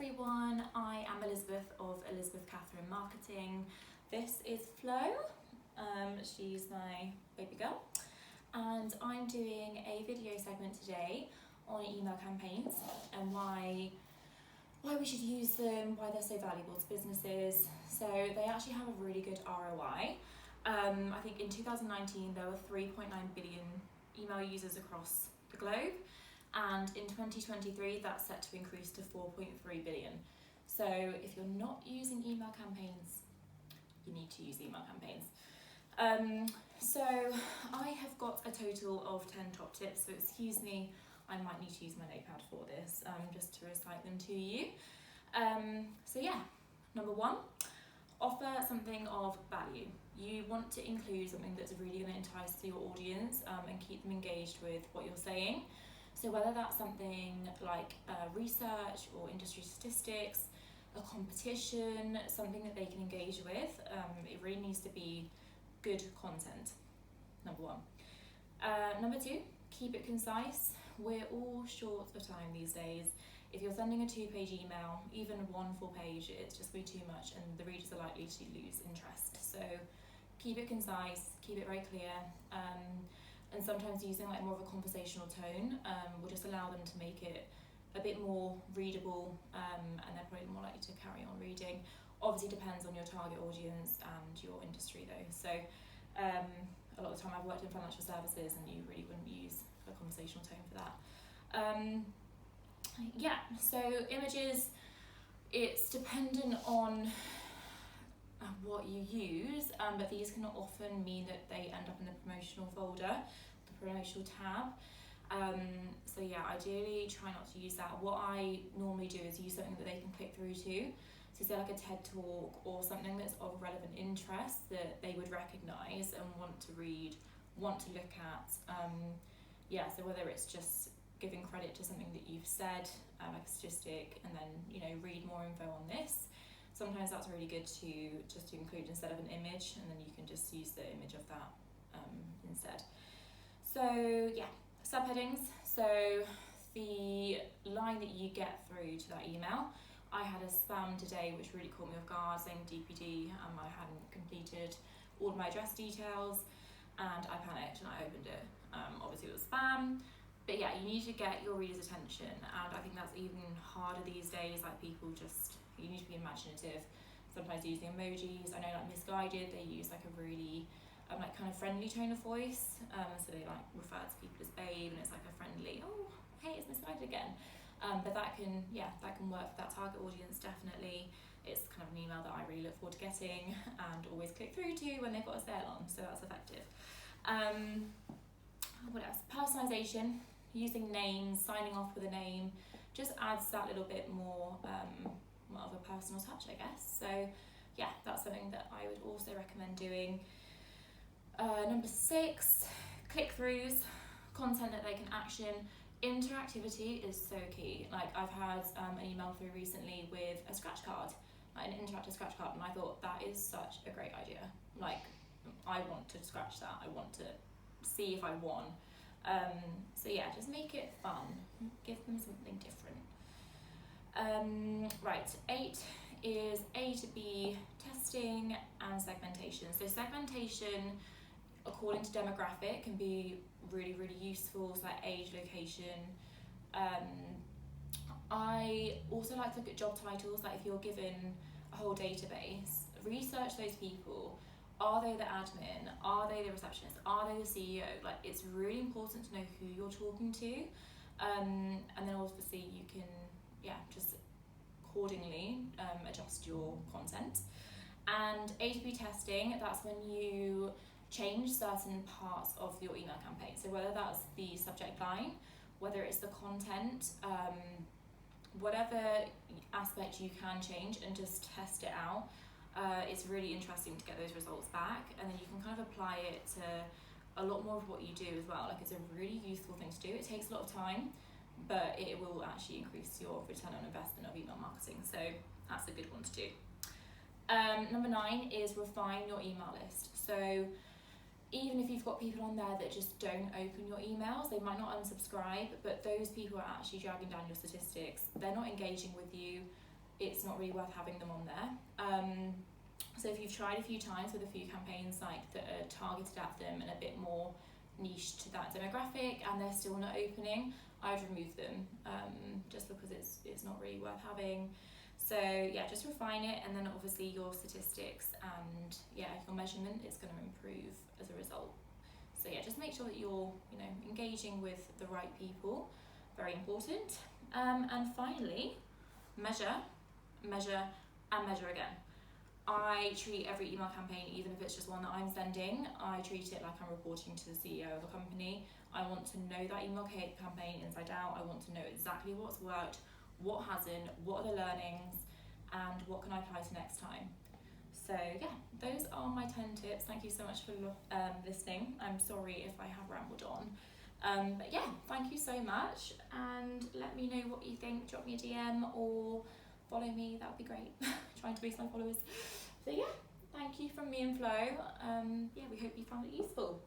everyone, I am Elizabeth of Elizabeth Catherine Marketing. This is Flo, she's my baby girl, and I'm doing a video segment today on email campaigns and why we should use them, why they're so valuable to businesses. So they actually have a really good ROI. I think in 2019 there were 3.9 billion email users across the globe, and in 2023 that's set to increase to 4.3 billion. So if you're not using email campaigns, you need to use email campaigns. So I have got a total of 10 top tips, so excuse me, I might need to use my notepad for this, just to recite them to you. So yeah, number one, offer something of value. You want to include something that's really going to entice your audience and keep them engaged with what you're saying. So whether that's something like research or industry statistics, a competition, something that they can engage with, it really needs to be good content, number one. Number two, keep it concise. We're all short of time these days. If you're sending a 2-page email, even one full page, it's just way too much and the readers are likely to lose interest. So keep it concise, keep it very clear, and sometimes using like more of a conversational tone will just allow them to make it a bit more readable, and they're probably more likely to carry on reading. Obviously depends on your target audience and your industry though. So a lot of the time I've worked in financial services and you really wouldn't use a conversational tone for that. Yeah, so images, it's dependent on what you use, but these can often mean that they end up in the promotional folder, the promotional tab. So yeah, ideally try not to use that. What I normally do is use something that they can click through to. So say like a TED talk or something that's of relevant interest that they would recognise and want to read, want to look at. Yeah, so whether it's just giving credit to something that you've said, like a statistic, and then read more info on this. Sometimes that's really good to just to include instead of an image, and then you can just use the image of that instead. So yeah, subheadings. So the line that you get through to that email. I had a spam today which really caught me off guard, saying DPD, I hadn't completed all of my address details, and I panicked and I opened it. Obviously it was spam, but yeah, you need to get your readers' attention, and I think that's even harder these days. Like you need to be imaginative, sometimes using emojis. I know like Misguided, they use like a really like kind of friendly tone of voice, so they like refer to people as babe, and it's like a friendly, oh hey, it's Misguided again. But that can work for that target audience, definitely. It's kind of an email that I really look forward to getting and always click through to when they've got a sale on, so that's effective. What else? Personalisation, using names, signing off with a name, just adds that little bit more of a personal touch, I guess. So yeah, that's something that I would also recommend doing. Number 6, click-throughs, content that they can action. Interactivity is so key. Like I've had an email through recently with a scratch card, like an interactive scratch card, and I thought that is such a great idea. Like I want to scratch that, I want to see if I won. So yeah, just make it fun, give them something different. Right, 8 is A to B testing and segmentation. So segmentation according to demographic can be really, really useful, so like age, location. I also like to look at job titles. Like if you're given a whole database, research those people. Are they the admin? Are they the receptionist? Are they the CEO? Like it's really important to know who you're talking to, and then obviously you can just accordingly adjust your content. And A/B testing, that's when you change certain parts of your email campaign. So whether that's the subject line, whether it's the content, whatever aspect you can change and just test it out. It's really interesting to get those results back, and then you can kind of apply it to a lot more of what you do as well. Like it's a really useful thing to do. It takes a lot of time, but it will actually increase your return on investment of email marketing. So that's a good one to do. Number 9 is refine your email list. So even if you've got people on there that just don't open your emails, they might not unsubscribe, but those people are actually dragging down your statistics. They're not engaging with you. it's not really worth having them on there. So if you've tried a few times with a few campaigns like that are targeted at them and a bit more niche to that demographic and they're still not opening, I'd remove them, just because it's not really worth having. So yeah, just refine it, and then obviously your statistics and yeah, your measurement is going to improve as a result. So yeah, just make sure that you're, you know, engaging with the right people, very important. And finally, measure, measure, and measure again. I treat every email campaign, even if it's just one that I'm sending, I treat it like I'm reporting to the CEO of a company. I want to know that email campaign inside out. I want to know exactly what's worked, what hasn't, what are the learnings, and what can I apply to next time. So yeah, those are my 10 tips. Thank you so much for listening. I'm sorry if I have rambled on. But yeah, thank you so much, and let me know what you think. Drop me a DM or follow me, that would be great. Trying to boost my followers. So yeah, thank you from me and Flo. Yeah, we hope you found it useful.